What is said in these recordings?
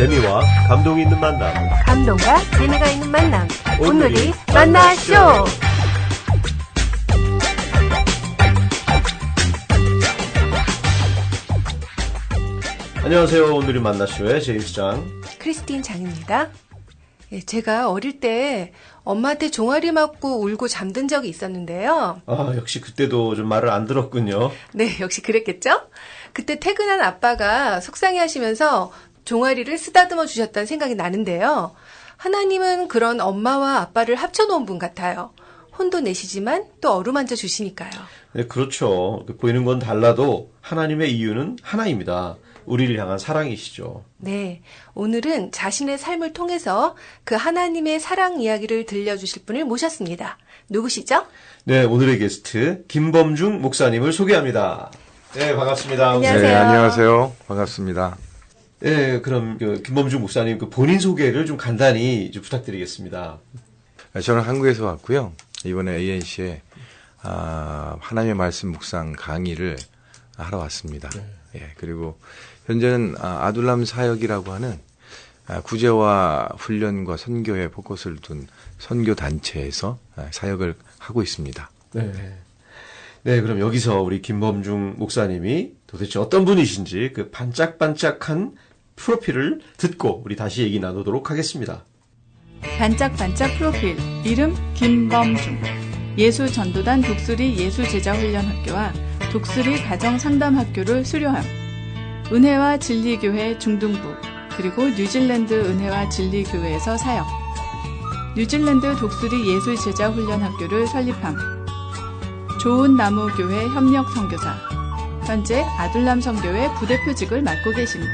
재미와 감동이 있는 만남. 감동과 재미가 있는 만남. 오늘이 만나쇼. 안녕하세요. 오늘이 만나쇼의 제임스장 크리스틴 장입니다. 예, 제가 어릴 때 엄마한테 종아리 맞고 울고 잠든 적이 있었는데요. 역시 그때도 좀 말을 안 들었군요. 네, 역시 그랬겠죠? 그때 퇴근한 아빠가 속상해 하시면서 종아리를 쓰다듬어 주셨다는 생각이 나는데요. 하나님은 그런 엄마와 아빠를 합쳐놓은 분 같아요. 혼도 내시지만 또 어루만져 주시니까요. 네, 그렇죠. 보이는 건 달라도 하나님의 이유는 하나입니다. 우리를 향한 사랑이시죠. 네, 오늘은 자신의 삶을 통해서 그 하나님의 사랑 이야기를 들려주실 분을 모셨습니다. 누구시죠? 네, 오늘의 게스트 김범중 목사님을 소개합니다. 네, 반갑습니다. 안녕하세요. 네, 안녕하세요. 반갑습니다. 네, 그럼 김범중 목사님 본인 소개를 좀 간단히 좀 부탁드리겠습니다. 저는 한국에서 왔고요. 이번에 ANC에 하나님의 말씀 묵상 강의를 하러 왔습니다. 네. 예, 그리고 현재는 아둘람 사역이라고 하는 구제와 훈련과 선교에 포커스를 둔 선교 단체에서 사역을 하고 있습니다. 네. 네, 그럼 여기서 우리 김범중 목사님이 도대체 어떤 분이신지 그 반짝반짝한 프로필을 듣고 우리 다시 얘기 나누도록 하겠습니다. 반짝반짝 프로필. 이름 김범중. 예수전도단 독수리 예수제자훈련학교와 독수리 가정상담학교를 수료함. 은혜와 진리교회 중등부, 그리고 뉴질랜드 은혜와 진리교회에서 사역. 뉴질랜드 독수리 예수제자훈련학교를 설립함. 좋은나무교회 협력선교사. 현재 아둘람 선교회 부대표직을 맡고 계십니다.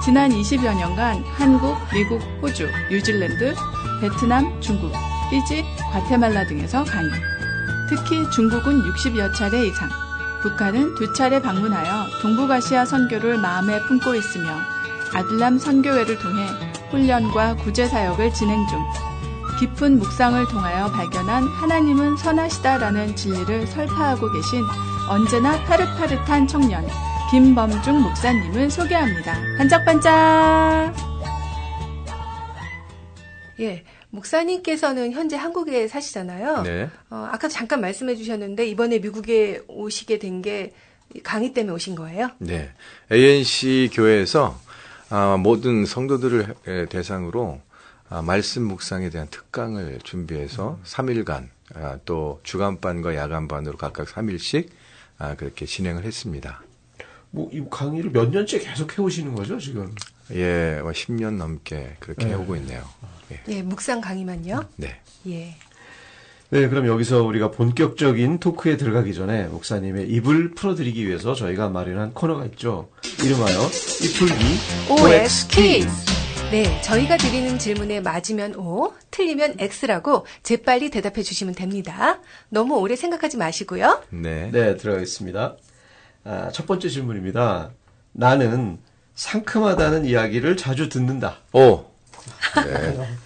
지난 20여 년간 한국, 미국, 호주, 뉴질랜드, 베트남, 중국, 피지, 과테말라 등에서 강의. 특히 중국은 60여 차례 이상, 북한은 2차례 방문하여 동북아시아 선교를 마음에 품고 있으며 아둘람 선교회를 통해 훈련과 구제사역을 진행 중. 깊은 묵상을 통하여 발견한 하나님은 선하시다라는 진리를 설파하고 계신 언제나 파릇파릇한 청년 김범중 목사님을 소개합니다. 반짝반짝. 예, 목사님께서는 현재 한국에 사시잖아요. 네. 아까 잠깐 말씀해 주셨는데 이번에 미국에 오시게 된 게 강의 때문에 오신 거예요? 네. ANC 교회에서 모든 성도들을 대상으로 말씀 묵상에 대한 특강을 준비해서 3일간 또 주간반과 야간반으로 각각 3일씩 그렇게 진행을 했습니다. 이 강의를 몇 년째 계속 해오시는 거죠, 지금? 예, 10년 넘게 그렇게 해오고 있네요. 예, 묵상 강의만요? 네. 예. 네, 그럼 여기서 우리가 본격적인 토크에 들어가기 전에 목사님의 입을 풀어드리기 위해서 저희가 마련한 코너가 있죠. 이름하여 입풀기 OX 퀴즈. 네, 저희가 드리는 질문에 맞으면 O, 틀리면 X라고 재빨리 대답해 주시면 됩니다. 너무 오래 생각하지 마시고요. 네. 네, 들어가겠습니다. 첫 번째 질문입니다. 나는 상큼하다는 이야기를 자주 듣는다. 오. 네.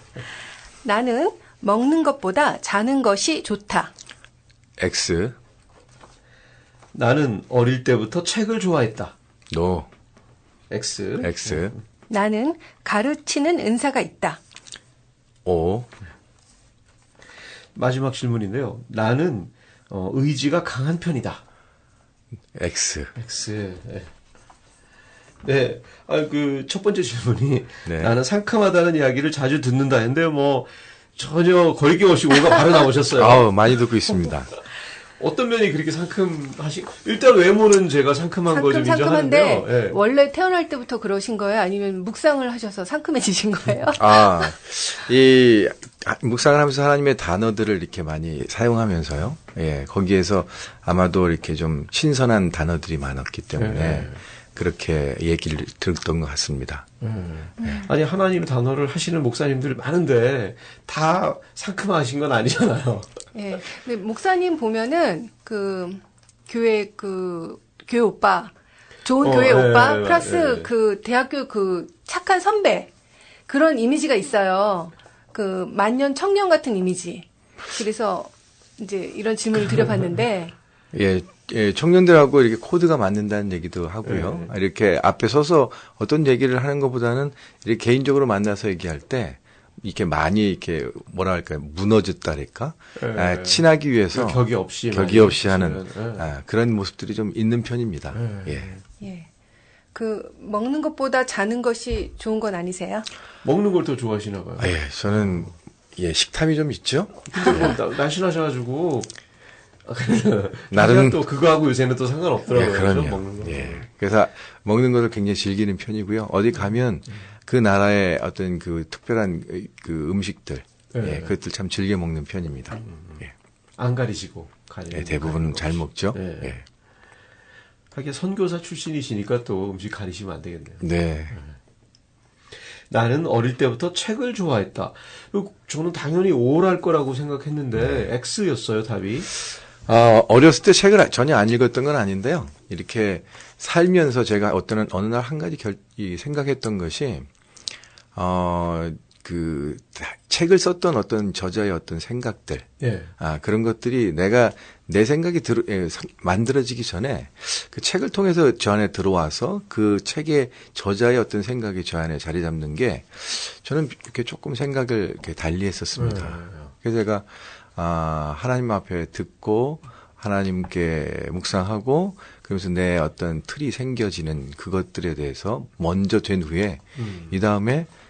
나는 먹는 것보다 자는 것이 좋다. X. 나는 어릴 때부터 책을 좋아했다. 노. X. X. 나는 가르치는 은사가 있다. O. 마지막 질문인데요. 나는 의지가 강한 편이다. X. X. 네. 첫 번째 질문이 네. 나는 상큼하다는 이야기를 자주 듣는다 했는데요. 전혀 거리낌 없이 오가 바로 나오셨어요. 많이 듣고 있습니다. 어떤 면이 그렇게 일단 외모는 제가 상큼한 거 좀 인정하는데요. 상큼한데 원래 태어날 때부터 그러신 거예요? 아니면 묵상을 하셔서 상큼해지신 거예요? 이 묵상을 하면서 하나님의 단어들을 이렇게 많이 사용하면서요. 예, 거기에서 아마도 이렇게 좀 신선한 단어들이 많았기 때문에 그렇게 얘기를 들었던 것 같습니다. 아니, 하나님의 단어를 하시는 목사님들 많은데 다 상큼하신 건 아니잖아요. 예. 근데 목사님 보면은 교회 오빠, 좋은 교회 오빠 플러스 대학교 착한 선배 그런 이미지가 있어요. 만년 청년 같은 이미지. 그래서 이제 이런 질문을 드려봤는데 예, 예, 청년들하고 이렇게 코드가 맞는다는 얘기도 하고요. 이렇게 앞에 서서 어떤 얘기를 하는 것보다는 이렇게 개인적으로 만나서 얘기할 때 이렇게 많이 이렇게 뭐라 할까요? 무너졌다랄까? 친하기 위해서 격이 없이 하는 그런 모습들이 좀 있는 편입니다. 예. 예. 그 먹는 것보다 자는 것이 좋은 건 아니세요? 먹는 걸 더 좋아하시나 봐요. 예, 저는 식탐이 좀 있죠. 근데 뭐 날씬하셔가지고 나름 또 그거하고 요새는 또 상관없더라고요. 예, 그럼요. 먹는 거. 예. 그래서 먹는 것을 굉장히 즐기는 편이고요. 어디 가면 그 나라의 어떤 그 특별한 그 음식들, 그것들 참 즐겨 먹는 편입니다. 예. 안 가리시고 가리는 대부분 잘 먹죠. 예. 예. 하긴 선교사 출신이시니까 또 음식 가리시면 안 되겠네요. 네. 나는 어릴 때부터 책을 좋아했다. 저는 당연히 O랄 거라고 생각했는데 X였어요, 답이. 어렸을 때 책을 전혀 안 읽었던 건 아닌데요. 이렇게 살면서 제가 어느 날 한 가지 생각했던 것이, 그 책을 썼던 어떤 저자의 어떤 생각들, 그런 것들이 내 생각이 만들어지기 전에 그 책을 통해서 저 안에 들어와서 그 책의 저자의 어떤 생각이 저 안에 자리 잡는 게 저는 이렇게 조금 생각을 이렇게 달리 했었습니다. 그래서 제가 하나님 앞에 듣고 하나님께 묵상하고 그러면서 내 어떤 틀이 생겨지는 그것들에 대해서 먼저 된 후에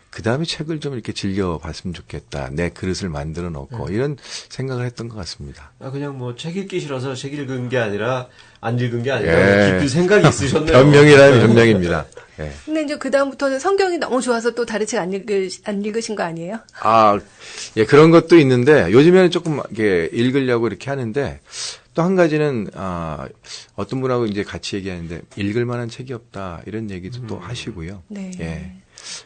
그 다음에 책을 좀 이렇게 즐겨봤으면 좋겠다. 내 그릇을 만들어 놓고 이런 생각을 했던 것 같습니다. 그냥 뭐 책 읽기 싫어서 책 읽은 게 아니라 안 읽은 게 아니라 깊이 생각이 있으셨네요. 변명이라면 변명입니다. 예. 근데 이제 그 다음부터는 성경이 너무 좋아서 또 다른 책 안 읽으신 거 아니에요? 예, 그런 것도 있는데 요즘에는 조금 이렇게 읽으려고 이렇게 하는데 또 한 가지는 어떤 분하고 이제 같이 얘기하는데 읽을 만한 책이 없다 이런 얘기도 또 하시고요. 네. 예.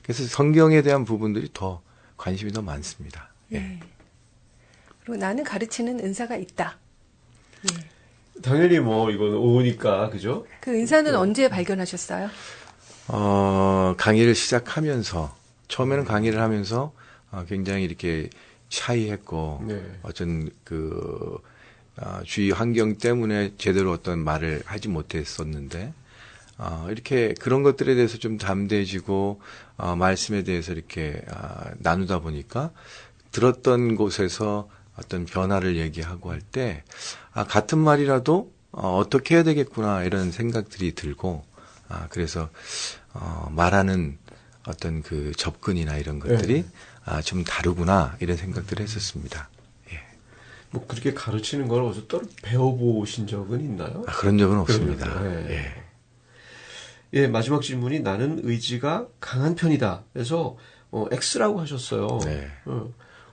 그래서 성경에 대한 부분들이 더 관심이 더 많습니다. 예. 그리고 나는 가르치는 은사가 있다. 예. 당연히 뭐 이건 오니까 그죠? 그 은사는 언제 발견하셨어요? 강의를 시작하면서 처음에는 강의를 하면서 굉장히 이렇게 샤이했고 어떤 그 주위 환경 때문에 제대로 어떤 말을 하지 못했었는데 이렇게 그런 것들에 대해서 좀 담대해지고 말씀에 대해서 이렇게 나누다 보니까 들었던 곳에서 어떤 변화를 얘기하고 할 때 같은 말이라도 어떻게 해야 되겠구나 이런 생각들이 들고 그래서 말하는 어떤 그 접근이나 이런 것들이 좀 다르구나 이런 생각들을 했었습니다. 예. 뭐 그렇게 가르치는 걸 어디서 따로 배워보신 적은 있나요? 그런 적은 없습니다. 예, 마지막 질문이 나는 의지가 강한 편이다. 그래서 X라고 하셨어요. 네.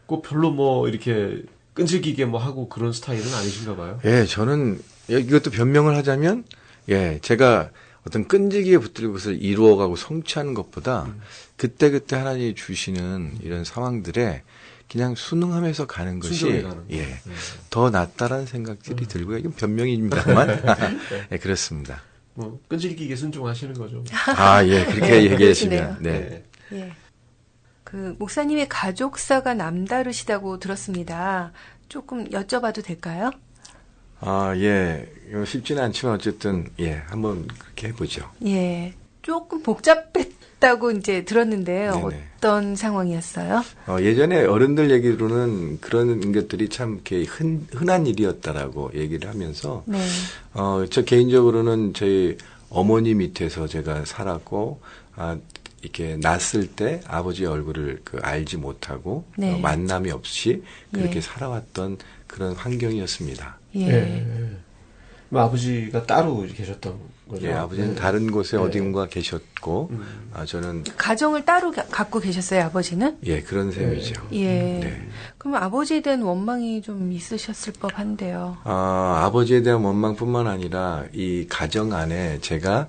그 별로 뭐 이렇게 끈질기게 뭐 하고 그런 스타일은 아니신가 봐요. 예, 저는 이것도 변명을 하자면 제가 어떤 끈질기게 붙들 것을 이루어가고 성취하는 것보다 그때그때 하나님이 주시는 이런 상황들에 그냥 순응하면서 가는 것이 더 낫다라는 생각들이 들고요. 이건 변명입니다만 예, 그렇습니다. 뭐 끈질기게 순종하시는 거죠. 예, 그렇게 얘기하시면 네. 예. 그 목사님의 가족사가 남다르시다고 들었습니다. 조금 여쭤봐도 될까요? 예. 쉽지는 않지만 어쨌든 한번 그렇게 해보죠. 예. 조금 복잡했다고 이제 들었는데 네네. 어떤 상황이었어요? 예전에 어른들 얘기로는 그런 것들이 참 이렇게 흔한 일이었다라고 얘기를 하면서 저 개인적으로는 저희 어머니 밑에서 제가 살았고 이렇게 낳았을 때 아버지의 얼굴을 알지 못하고 만남이 없이 그렇게 살아왔던 그런 환경이었습니다. 뭐 아버지가 따로 계셨던 거죠? 예, 아버지는 다른 곳에 어딘가 계셨고, 저는. 가정을 따로 갖고 계셨어요, 아버지는? 예, 그런 셈이죠. 그럼 아버지에 대한 원망이 좀 있으셨을 법 한데요. 아버지에 대한 원망뿐만 아니라 이 가정 안에 제가,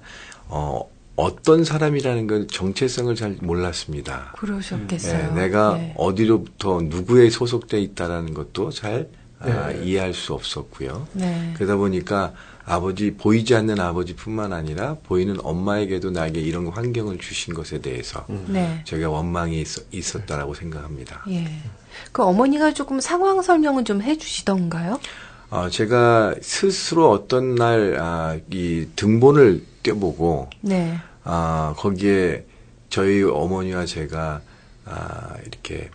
어떤 사람이라는 걸 정체성을 잘 몰랐습니다. 그러셨겠어요. 내가 어디로부터 누구에 소속돼 있다라는 것도 잘 이해할 수 없었고요. 그러다 보니까 보이지 않는 아버지뿐만 아니라 보이는 엄마에게도 나에게 이런 환경을 주신 것에 대해서 제가 원망이 있었다라고 생각합니다. 그 어머니가 조금 상황 설명은 좀 해주시던가요? 제가 스스로 어떤 날, 이 등본을 떼보고, 네. 거기에 저희 어머니와 제가, 이렇게,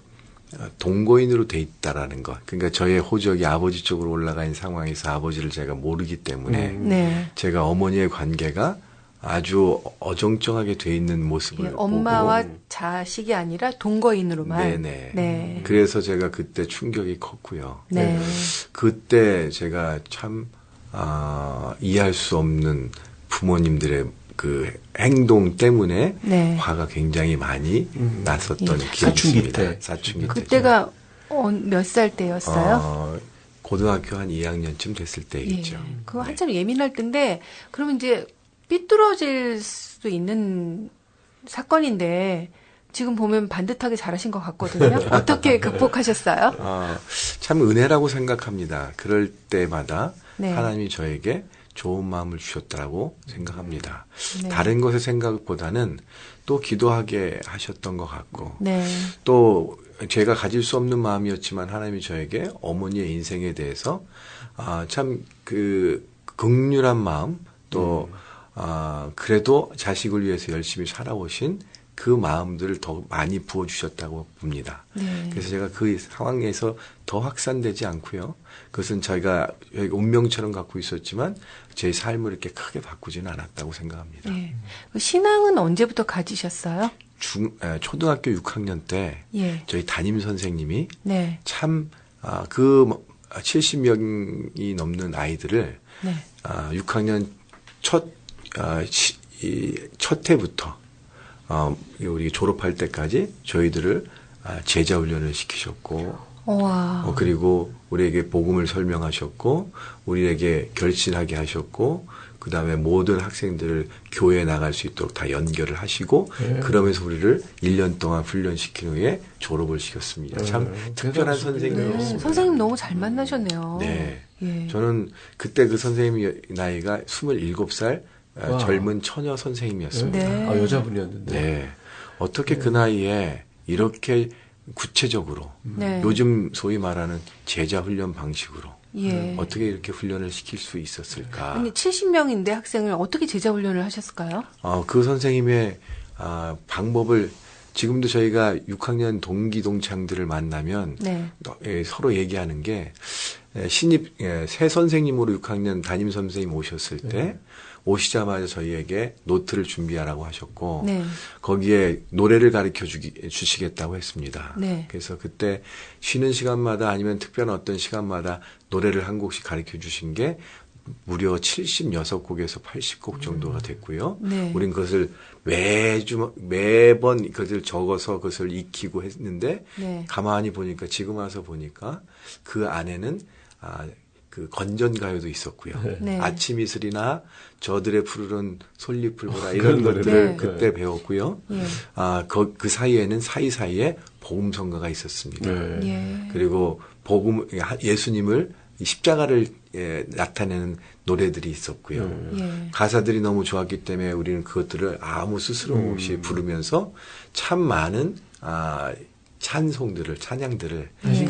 동거인으로 돼 있다라는 것. 그러니까 저의 호적이 아버지 쪽으로 올라가 있는 상황에서 아버지를 제가 모르기 때문에, 네. 제가 어머니의 관계가 아주 어정쩡하게 돼 있는 모습을 예, 엄마와 보고, 자식이 아니라 동거인으로만. 네네. 네. 그래서 제가 그때 충격이 컸고요. 네. 그때 제가 참, 이해할 수 없는 부모님들의 그 행동 때문에 네. 화가 굉장히 많이 났었던 예. 기억이 사춘기 있습니다. 때. 사춘기 때. 그때가 몇 살 때였어요? 고등학교 한 2학년쯤 됐을 때이겠죠. 예. 그거 한참 예민할 때인데, 그러면 이제 삐뚤어질 수도 있는 사건인데, 지금 보면 반듯하게 잘하신 것 같거든요. 어떻게 극복하셨어요? 참 은혜라고 생각합니다. 그럴 때마다 네. 하나님이 저에게 좋은 마음을 주셨다고 생각합니다. 네. 다른 것의 생각보다는 또 기도하게 하셨던 것 같고, 네. 또 제가 가질 수 없는 마음이었지만 하나님이 저에게 어머니의 인생에 대해서 참 그 긍휼한 마음, 또 그래도 자식을 위해서 열심히 살아오신 그 마음들을 더 많이 부어주셨다고 봅니다. 네. 그래서 제가 그 상황에서 더 확산되지 않고요. 그것은 저희가 운명처럼 갖고 있었지만 제 삶을 이렇게 크게 바꾸지는 않았다고 생각합니다. 네. 신앙은 언제부터 가지셨어요? 초등학교 6학년 때 예. 저희 담임 선생님이 네. 참, 70명이 넘는 아이들을, 네. 6학년 첫 해부터, 우리 졸업할 때까지 저희들을 제자 훈련을 시키셨고, 와. 그리고 우리에게 복음을 설명하셨고, 우리에게 결신하게 하셨고, 그 다음에 모든 학생들을 교회에 나갈 수 있도록 다 연결을 하시고, 그러면서 우리를 1년 동안 훈련시킨 후에 졸업을 시켰습니다. 참 특별한 선생님이었습니다. 네. 선생님 너무 잘 만나셨네요. 네. 예. 저는 그때 그 선생님 나이가 27살 와. 젊은 처녀 선생님이었습니다. 네. 여자분이었는데. 네. 어떻게 그 나이에 이렇게 구체적으로 네. 요즘 소위 말하는 제자 훈련 방식으로 예. 어떻게 이렇게 훈련을 시킬 수 있었을까? 아니 70명인데 학생을 어떻게 제자 훈련을 하셨을까요? 그 선생님의 방법을 지금도 저희가 6학년 동기 동창들을 만나면 네. 서로 얘기하는 게 신입 새 선생님으로 6학년 담임 선생님 오셨을 때 오시자마자 저희에게 노트를 준비하라고 하셨고 네. 거기에 노래를 가르쳐 주시겠다고 했습니다. 네. 그래서 그때 쉬는 시간마다 아니면 특별한 어떤 시간마다 노래를 한 곡씩 가르쳐 주신 게 무려 76곡에서 80곡 정도가 됐고요. 네. 우린 그것을 매번 그것을 적어서 그것을 익히고 했는데 네. 가만히 보니까 지금 와서 보니까 그 안에는 그 건전가요도 있었고요. 네. 아침 이슬이나 저들의 푸르른 솔잎을 보라 그런 이런 것들을 노래를. 그때 배웠고요. 예. 그 사이에는 사이사이에 복음성가가 있었습니다. 네. 예. 그리고 예수님을 십자가를 나타내는 노래들이 있었고요. 예. 가사들이 너무 좋았기 때문에 우리는 그것들을 아무 스스럼 없이 부르면서 참 많은 찬양들을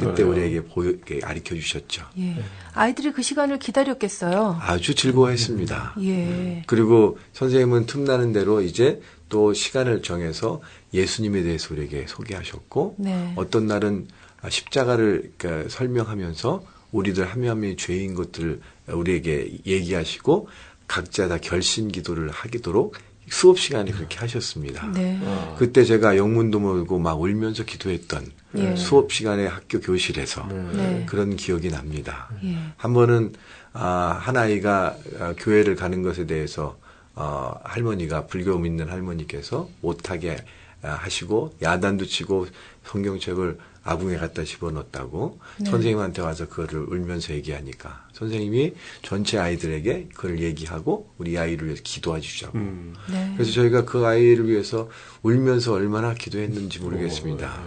그때 거네요. 우리에게 가르쳐 주셨죠. 예. 아이들이 그 시간을 기다렸겠어요. 아주 즐거워했습니다. 예. 그리고 선생님은 틈나는 대로 이제 또 시간을 정해서 예수님에 대해서 우리에게 소개하셨고 네. 어떤 날은 십자가를 설명하면서 우리들 한 명 한 명이 죄인 것들을 우리에게 얘기하시고 각자 다 결신 기도를 하도록 수업 시간에 그렇게 하셨습니다. 네. 그때 제가 영문도 모르고 막 울면서 기도했던 예. 수업 시간에 학교 교실에서 네. 그런 기억이 납니다. 예. 한 번은 한 아이가 교회를 가는 것에 대해서 할머니가 불교 믿는 할머니께서 못하게 하시고 야단도 치고 성경책을 아궁에 갖다 집어넣었다고 네. 선생님한테 와서 그거를 울면서 얘기하니까 선생님이 전체 아이들에게 그걸 얘기하고 우리 아이를 위해서 기도해 주자고. 네. 그래서 저희가 그 아이를 위해서 울면서 얼마나 기도했는지 모르겠습니다.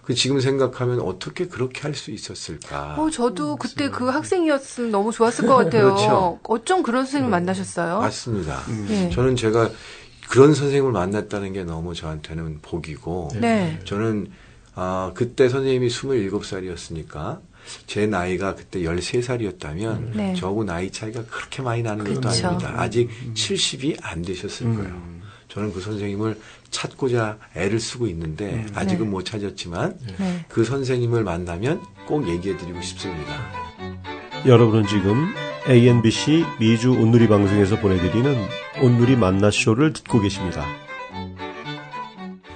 그 지금 생각하면 어떻게 그렇게 할 수 있었을까? 저도 그때 그 학생이었으면 너무 좋았을 것 같아요. 그렇죠. 어쩜 그런 선생님을 만나셨어요? 맞습니다. 예. 저는 제가 그런 선생님을 만났다는 게 너무 저한테는 복이고 네. 저는 그때 선생님이 27살이었으니까 제 나이가 그때 13살이었다면 네. 저하고 나이 차이가 그렇게 많이 나는 것도 그렇죠. 아닙니다. 아직 70이 안 되셨을 거예요. 저는 그 선생님을 찾고자 애를 쓰고 있는데 아직은 네. 못 찾았지만 네. 그 선생님을 만나면 꼭 얘기해드리고 싶습니다. 여러분은 지금 ANBC 미주 온누리 방송에서 보내드리는 온누리 만나쇼를 듣고 계십니다.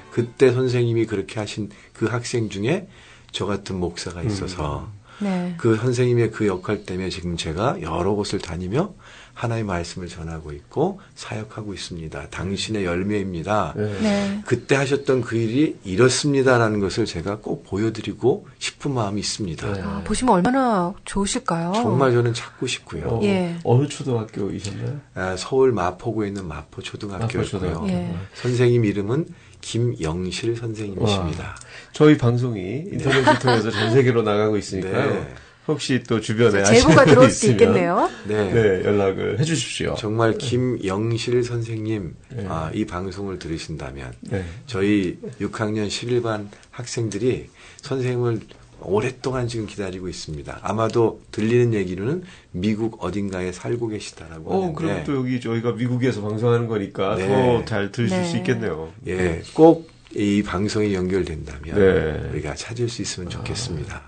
그때 선생님이 그렇게 하신 그 학생 중에 저 같은 목사가 있어서 네. 그 선생님의 그 역할 때문에 지금 제가 여러 곳을 다니며 하나의 말씀을 전하고 있고 사역하고 있습니다. 당신의 열매입니다. 네. 그때 하셨던 그 일이 이렇습니다라는 것을 제가 꼭 보여드리고 싶은 마음이 있습니다. 아, 보시면 얼마나 좋으실까요? 정말 저는 찾고 싶고요. 예. 어느 초등학교이셨나요? 서울 마포구에 있는 마포초등학교였고요. 마포초등학교. 예. 선생님 이름은 김영실 선생님이십니다. 저희 방송이 인터넷을 통해서 전 세계로 나가고 있으니까요. 네. 혹시 또 주변에 제보가 아시는 들어올 분이 수도 있으면 있겠네요. 네. 네, 연락을 해주십시오. 정말 김영실 선생님 네. 이 방송을 들으신다면 네. 저희 6학년 11반 학생들이 선생님을 오랫동안 지금 기다리고 있습니다. 아마도 들리는 얘기로는 미국 어딘가에 살고 계시다라고 하는데 그럼 또 여기 저희가 미국에서 방송하는 거니까 네. 더 잘 들으실 네. 수 있겠네요. 예, 꼭 이 방송이 연결된다면 네. 우리가 찾을 수 있으면 좋겠습니다.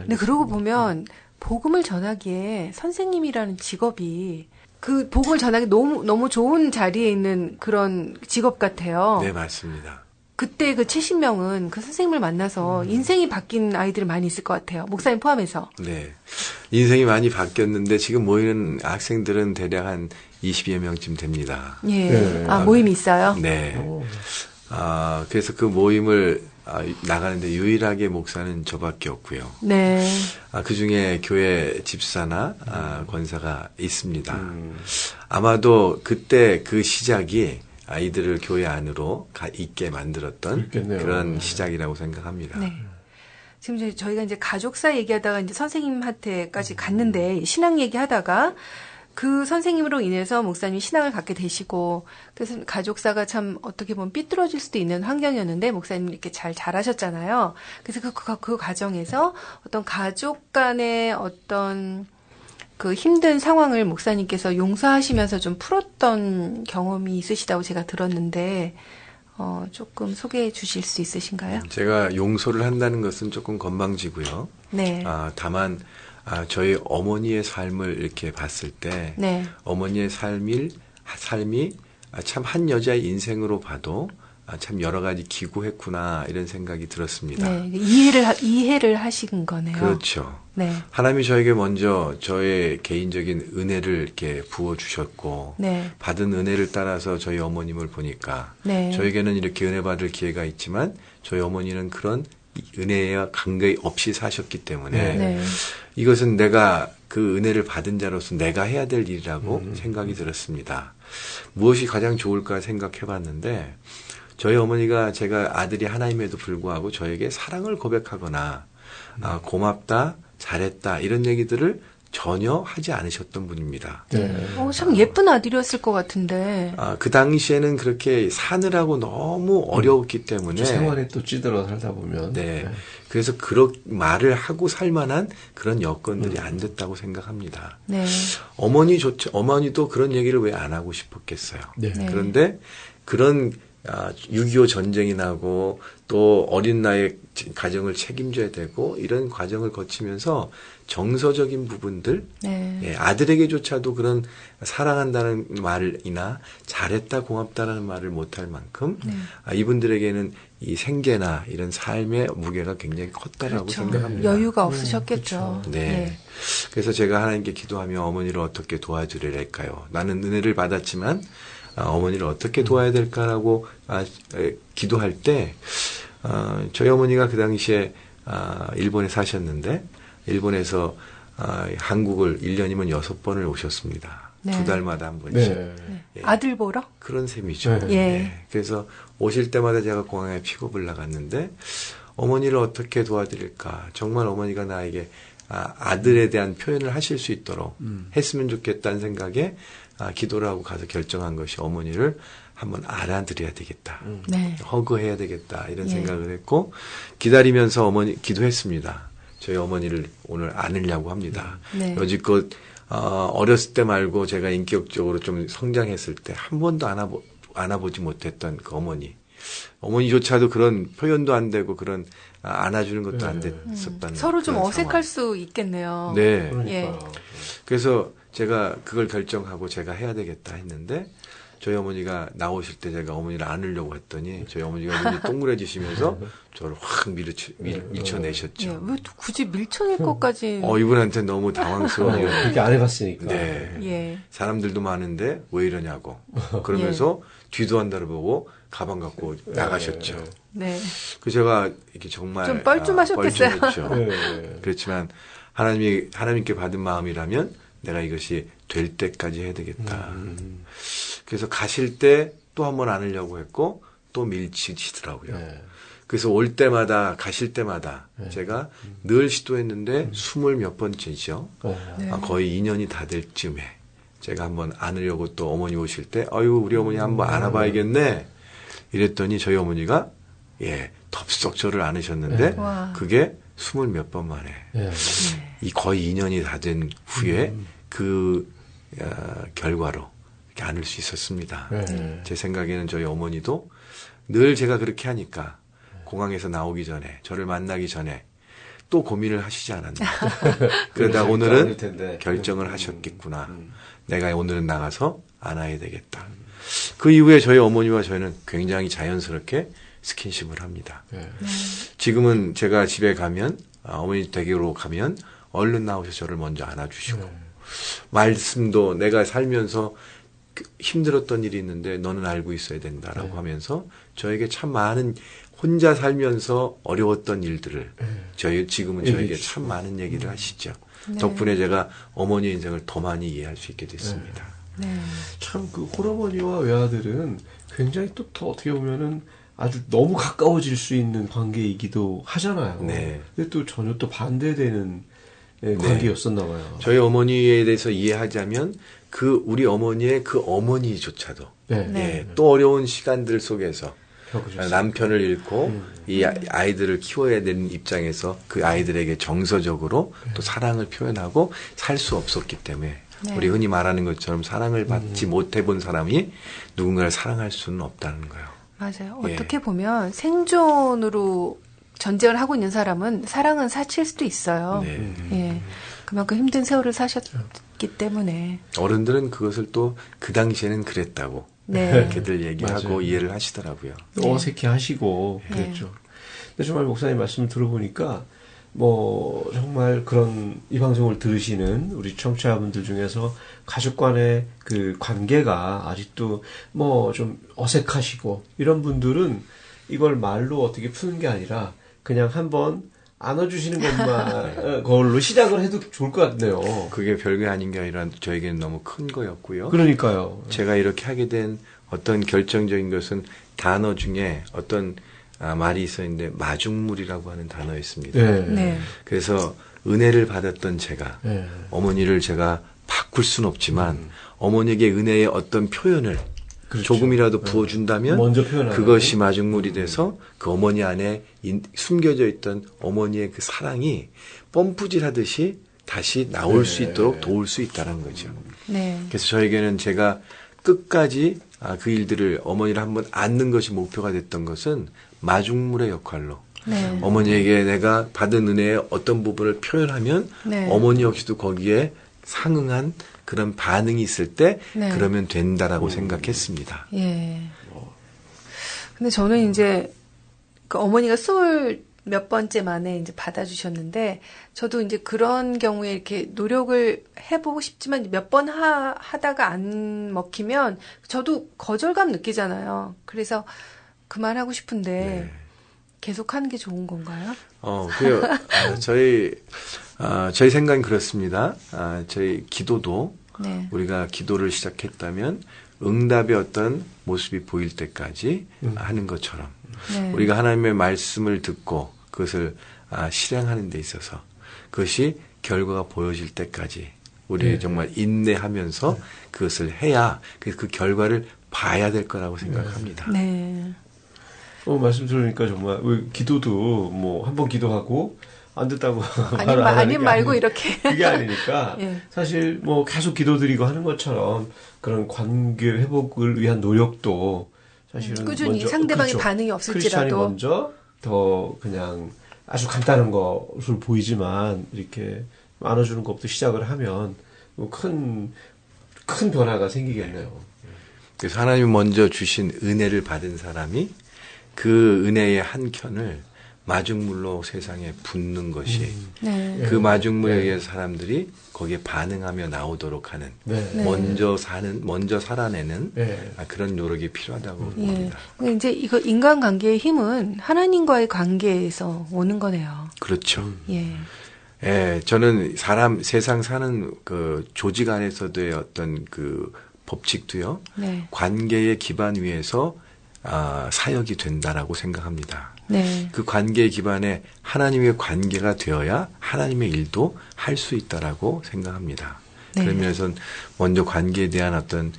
근데 그러고 보면 복음을 전하기에 선생님이라는 직업이 그 복음을 전하기 너무 좋은 자리에 있는 그런 직업 같아요. 네, 맞습니다. 그때 그 70명은 그 선생님을 만나서 인생이 바뀐 아이들이 많이 있을 것 같아요. 목사님 포함해서. 네. 인생이 많이 바뀌었는데 지금 모이는 학생들은 대략 한 20여 명쯤 됩니다. 예. 네. 아, 모임이 있어요? 네. 그래서 그 모임을 나가는데 유일하게 목사는 저밖에 없고요. 네. 그 중에 교회 집사나 권사가 있습니다. 아마도 그때 그 시작이 아이들을 교회 안으로 있게 만들었던 그렇겠네요. 그런 시작이라고 생각합니다. 네. 지금 저희가 이제 가족사 얘기하다가 이제 선생님한테까지 갔는데 신앙 얘기하다가 그 선생님으로 인해서 목사님이 신앙을 갖게 되시고 그래서 가족사가 참 어떻게 보면 삐뚤어질 수도 있는 환경이었는데 목사님이 이렇게 잘 잘하셨잖아요. 그래서 그 과정에서 어떤 가족 간의 어떤 그 힘든 상황을 목사님께서 용서하시면서 좀 풀었던 경험이 있으시다고 제가 들었는데 조금 소개해 주실 수 있으신가요? 제가 용서를 한다는 것은 조금 건방지고요. 네. 다만 저희 어머니의 삶을 이렇게 봤을 때 네. 어머니의 삶이 참 한 여자의 인생으로 봐도 참 여러 가지 기구했구나 이런 생각이 들었습니다. 네. 이해를 하신 거네요. 그렇죠. 네. 하나님이 저에게 먼저 저의 개인적인 은혜를 이렇게 부어주셨고 네. 받은 은혜를 따라서 저희 어머님을 보니까 네. 저에게는 이렇게 은혜 받을 기회가 있지만 저희 어머니는 그런 은혜와 관계 없이 사셨기 때문에 네. 이것은 내가 그 은혜를 받은 자로서 내가 해야 될 일이라고 생각이 들었습니다. 무엇이 가장 좋을까 생각해 봤는데 저희 어머니가 제가 아들이 하나임에도 불구하고 저에게 사랑을 고백하거나 고맙다, 잘했다 이런 얘기들을 전혀 하지 않으셨던 분입니다. 네. 참 예쁜 아들이었을 것 같은데. 그 당시에는 그렇게 사느라고 너무 어려웠기 때문에 생활에 또 찌들어 살다 보면 네. 그래서 그런 말을 하고 살만한 그런 여건들이 안 됐다고 생각합니다. 네. 어머니도 그런 얘기를 왜 안 하고 싶었겠어요. 네. 네. 그런데 그런 6.25 전쟁이 나고 또 어린 나이에 가정을 책임져야 되고 이런 과정을 거치면서 정서적인 부분들 네. 아들에게조차도 그런 사랑한다는 말이나 잘했다 고맙다라는 말을 못할 만큼 이분들에게는 이 생계나 이런 삶의 무게가 굉장히 컸다라고 그렇죠. 생각합니다. 여유가 없으셨겠죠. 네. 그래서 제가 하나님께 기도하며 어머니를 어떻게 도와주려 할까요? 나는 은혜를 받았지만 어머니를 어떻게 도와야 될까라고 기도할 때 저희 어머니가 그 당시에 일본에 사셨는데 일본에서 한국을 1년이면 6번을 오셨습니다. 네. 2달마다 한 번씩. 네. 네. 예. 아들 보러? 그런 셈이죠. 네. 예. 네. 그래서 오실 때마다 제가 공항에 픽업을 나갔는데 어머니를 어떻게 도와드릴까. 정말 어머니가 나에게 아들에 대한 표현을 하실 수 있도록 했으면 좋겠다는 생각에 기도를 하고 가서 결정한 것이 어머니를 한번 알아드려야 되겠다. 네. 허그해야 되겠다. 이런 예. 생각을 했고 기다리면서 어머니 기도했습니다. 저희 어머니를 오늘 안으려고 합니다. 네. 여지껏 어렸을 때 말고 제가 인격적으로 좀 성장했을 때 한 번도 안아보지 못했던 그 어머니조차도 그런 표현도 안 되고 그런 안아주는 것도 안 됐었다는 서로 좀 그런 어색할 상황. 수 있겠네요. 네. 그러니까요. 그래서 제가 그걸 결정하고 제가 해야 되겠다 했는데 저희 어머니가 나오실 때 제가 어머니를 안으려고 했더니 저희 어머니가 눈이 동그래지시면서 저를 확 밀쳐내셨죠. 예, 왜 굳이 밀쳐낼 것까지? 이분한테 너무 당황스러워요. 그렇게 안 해봤으니까. 네. 예. 사람들도 많은데 왜 이러냐고. 그러면서 뒤도 안 돌아보고 가방 갖고 나가셨죠. 네. 그 제가 이렇게 정말 좀 뻘쭘하셨겠어요. 뻘쭘했죠. 네. 그렇지만 하나님께 받은 마음이라면 내가 이것이 될 때까지 해야 되겠다. 그래서 가실 때 또 한 번 안으려고 했고 또 밀치시더라고요. 네. 그래서 올 때마다 가실 때마다 제가 늘 시도했는데 20몇 번째죠. 네. 거의 2년이 다 될 쯤에 제가 한번 안으려고 또 어머니 오실 때 아유 우리 어머니 한번 안아봐야겠네 이랬더니 저희 어머니가 덥석 저를 안으셨는데 와. 그게 20몇 번 만에 네. 이 거의 2년이 다 된 후에 그 결과로 이렇게 안을 수 있었습니다. 네. 제 생각에는 저희 어머니도 늘 제가 그렇게 하니까 공항에서 나오기 전에 저를 만나기 전에 또 고민을 하시지 않았나. 그러다 않을 오늘은 텐데. 결정을 하셨겠구나. 내가 오늘은 나가서 안아야 되겠다. 그 이후에 저희 어머니와 저희는 굉장히 자연스럽게 스킨십을 합니다. 네. 지금은 제가 집에 가면 어머니 댁으로 가면 얼른 나오셔서 저를 먼저 안아주시고 말씀도 내가 살면서 힘들었던 일이 있는데 너는 알고 있어야 된다라고 하면서 저에게 참 많은 혼자 살면서 어려웠던 일들을 지금은 저에게 참 많은 얘기를 하시죠. 네. 덕분에 제가 어머니의 인생을 더 많이 이해할 수 있게 됐습니다. 네. 참 그 홀어머니와 외아들은 굉장히 또 더 어떻게 보면은 아주 너무 가까워질 수 있는 관계이기도 하잖아요. 네. 근데 또 전혀 또 반대되는 관계였었나 봐요. 저희 어머니에 대해서 이해하자면 우리 어머니의 그 어머니조차도 네. 또 어려운 시간들 속에서 겪으셨어요. 남편을 잃고 이 아이들을 키워야 되는 입장에서 그 아이들에게 정서적으로 또 사랑을 표현하고 살 수 없었기 때문에 네. 우리 흔히 말하는 것처럼 사랑을 받지 못해 본 사람이 누군가를 사랑할 수는 없다는 거예요. 맞아요. 예. 어떻게 보면 생존으로 전쟁을 하고 있는 사람은 사랑은 사칠 수도 있어요. 네. 예. 그만큼 힘든 세월을 사셨기 때문에. 어른들은 그것을 또 그 당시에는 그랬다고 네. 이렇게들 얘기하고 맞아요. 이해를 하시더라고요. 또 어색해 하시고 그랬죠. 근데 정말 목사님 말씀을 들어보니까 뭐 정말 그런 이 방송을 들으시는 우리 청취자분들 중에서 가족 간의 그 관계가 아직도 뭐 좀 어색하시고 이런 분들은 이걸 말로 어떻게 푸는 게 아니라 그냥 한번 안아주시는 것만 걸로 시작을 해도 좋을 것 같네요. 그게 별게 아닌 게 아니라 저에게는 너무 큰 거였고요. 그러니까요. 제가 이렇게 하게 된 어떤 결정적인 것은 단어 중에 어떤 말이 있었는데 마중물이라고 하는 단어였습니다. 네. 네. 그래서 은혜를 받았던 제가 네. 어머니를 제가 바꿀 수는 없지만 어머니에게 은혜의 어떤 표현을 그렇죠. 조금이라도 부어준다면 먼저 표현하는 그것이 마중물이 돼서 그 어머니 안에 숨겨져 있던 어머니의 그 사랑이 펌프질 하듯이 다시 나올 수 있도록 도울 수 있다는 거죠. 네. 그래서 저에게는 제가 끝까지 그 일들을 어머니를 한번 안는 것이 목표가 됐던 것은 마중물의 역할로 네. 어머니에게 내가 받은 은혜의 어떤 부분을 표현하면 네. 어머니 역시도 거기에 상응한 그런 반응이 있을 때 네. 그러면 된다라고 생각했습니다. 예. 근데 저는 이제 그 어머니가 술 몇 번째 만에 이제 받아주셨는데 저도 이제 그런 경우에 이렇게 노력을 해보고 싶지만 몇 번 하다가 안 먹히면 저도 거절감 느끼잖아요. 그래서 그만하고 싶은데 네. 계속 하는 게 좋은 건가요? 그래요. 저희 생각은 그렇습니다. 저희 기도도 네. 우리가 기도를 시작했다면 응답의 어떤 모습이 보일 때까지 하는 것처럼 네. 우리가 하나님의 말씀을 듣고 그것을 실행하는 데 있어서 그것이 결과가 보여질 때까지 우리 정말 인내하면서 그것을 해야 그 결과를 봐야 될 거라고 생각합니다. 네. 말씀 들으니까 정말 기도도 뭐 한 번 기도하고 안 됐다고 아님 말고 이렇게. 그게 아니니까 예. 사실 뭐 계속 기도드리고 하는 것처럼 그런 관계 회복을 위한 노력도 사실은 꾸준히 먼저, 상대방의 그렇죠. 반응이 크리스찬이 없을지라도 먼저 더 그냥 아주 간단한 것으로 보이지만 이렇게 안아주는 것부터 시작을 하면 뭐 큰 변화가 생기겠네요. 그래서 하나님이 먼저 주신 은혜를 받은 사람이 그 은혜의 한 켠을 마중물로 세상에 붓는 것이 네. 그 마중물에 의해서 사람들이 거기에 반응하며 나오도록 하는 네. 먼저 살아내는 네. 그런 노력이 필요하다고 예. 봅니다. 그러니까 이제 이거 인간관계의 힘은 하나님과의 관계에서 오는 거네요. 그렇죠. 예. 예, 저는 세상 사는 그 조직 안에서도의 어떤 그 법칙도요, 네. 관계의 기반 위에서 사역이 된다라고 생각합니다. 네. 그 관계의 기반에 하나님의 관계가 되어야 하나님의 일도 할 수 있다라고 생각합니다. 네. 그런 면에서는 먼저 관계에 대한 어떤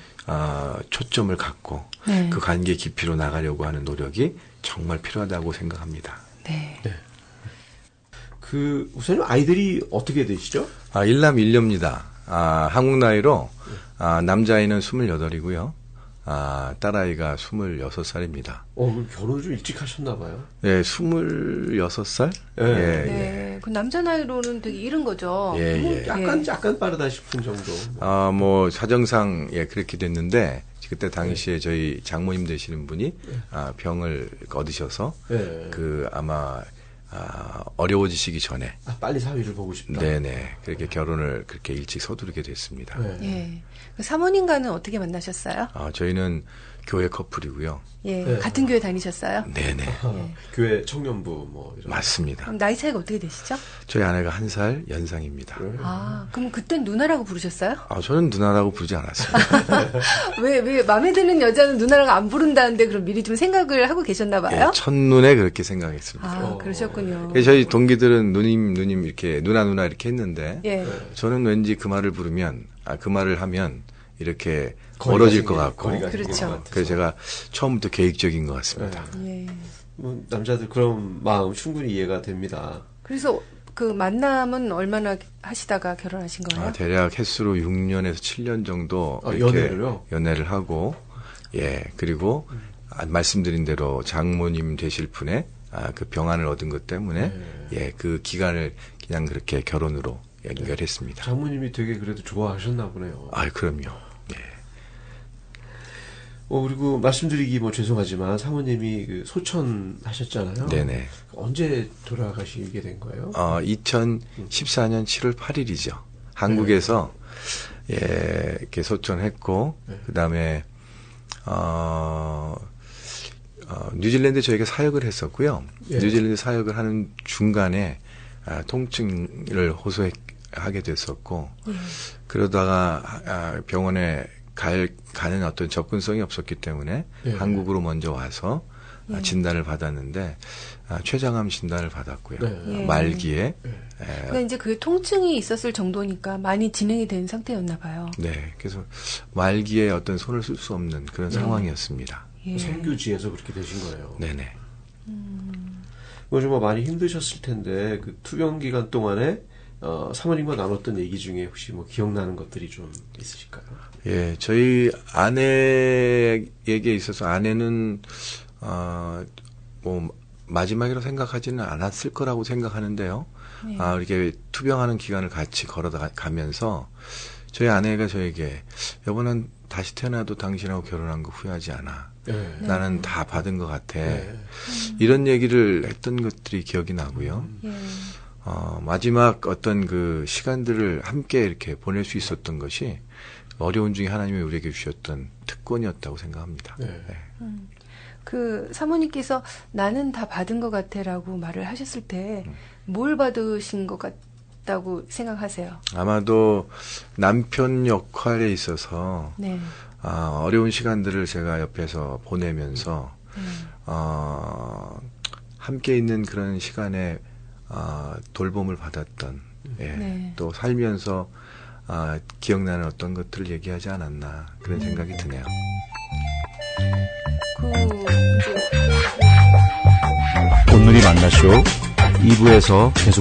초점을 갖고 네. 그 관계 깊이로 나가려고 하는 노력이 정말 필요하다고 생각합니다. 네. 우선 아이들이 어떻게 되시죠? 일남 1녀입니다. 한국 나이로 남자아이는 28이고요. 딸아이가 26살입니다. 결혼을 좀 일찍 하셨나 봐요. 예, 26살? 예. 예, 네. 그 남자 나이로는 되게 이른 거죠. 예. 약간 빠르다 싶은 정도. 뭐 사정상 그렇게 됐는데 그때 당시에 저희 장모님 되시는 분이 병을 얻으셔서 예. 아마 어려워지시기 전에 빨리 사위를 보고 싶다. 네네 그렇게 결혼을 그렇게 일찍 서두르게 됐습니다. 네. 예. 그 사모님과는 어떻게 만나셨어요? 저희는 교회 커플이고요. 예. 네. 같은 교회 다니셨어요? 네네 교회 청년부 뭐 이런. 맞습니다. 그럼 나이 차이가 어떻게 되시죠? 저희 아내가 1살 연상입니다. 그럼 그땐 누나라고 부르셨어요? 저는 누나라고 부르지 않았습니다. 왜 마음에 드는 여자는 누나라고 안 부른다는데 그럼 미리 좀 생각을 하고 계셨나 봐요? 첫눈에 그렇게 생각했습니다. 그러셨군요. 그래서 저희 동기들은 누님 이렇게 누나 이렇게 했는데 예. 저는 왠지 그 말을 부르면 그 말을 하면 이렇게 멀어질 것 같고 그렇죠. 그래서 제가 처음부터 계획적인 것 같습니다. 예. 뭐 남자들 그런 마음 충분히 이해가 됩니다. 그래서 그 만남은 얼마나 하시다가 결혼하신 거예요? 대략 횟수로 6년에서 7년 정도 이렇게 연애를 하고 그리고 말씀드린 대로 장모님 되실 분의 그 병안을 얻은 것 때문에 그 기간을 그냥 그렇게 결혼으로 연결했습니다. 장모님이 되게 그래도 좋아하셨나 보네요. 그럼요. 그리고 말씀드리기 뭐 죄송하지만 사모님이 그 소천 하셨잖아요. 네네. 언제 돌아가시게 된 거예요? 2014년 7월 8일이죠. 한국에서 이렇게 소천했고 그다음에 뉴질랜드 저희가 사역을 했었고요. 뉴질랜드 사역을 하는 중간에 통증을 호소하게 됐었고 그러다가 병원에 가는 어떤 접근성이 없었기 때문에 한국으로 먼저 와서 진단을 받았는데 췌장암 진단을 받았고요. 말기에. 그러니까 이제 그 통증이 있었을 정도니까 많이 진행이 된 상태였나 봐요. 네, 그래서 말기에 어떤 손을 쓸 수 없는 그런 상황이었습니다. 선교지에서 그렇게 되신 거예요. 네네. 정말 많이 힘드셨을 텐데 그 투병 기간 동안에 사모님과 나눴던 얘기 중에 혹시 뭐 기억나는 것들이 좀 있으실까요? 저희 아내에게 있어서 아내는 뭐 마지막이라고 생각하지는 않았을 거라고 생각하는데요. 이렇게 투병하는 기간을 같이 걸어가면서 저희 아내가 저에게 여보는 다시 태어나도 당신하고 결혼한 거 후회하지 않아. 나는 다 받은 것 같아. 이런 얘기를 했던 것들이 기억이 나고요. 마지막 어떤 그 시간들을 함께 이렇게 보낼 수 있었던 것이 어려운 중에 하나님이 우리에게 주셨던 특권이었다고 생각합니다. 그 사모님께서 나는 다 받은 것 같아라고 말을 하셨을 때 뭘 받으신 것 같다고 생각하세요? 아마도 남편 역할에 있어서 어려운 시간들을 제가 옆에서 보내면서 함께 있는 그런 시간에 돌봄을 받았던 또 살면서 기억나는 어떤 것들을 얘기하지 않았나 그런 생각이 드네요. 오늘이 만나쇼 2부에서 계속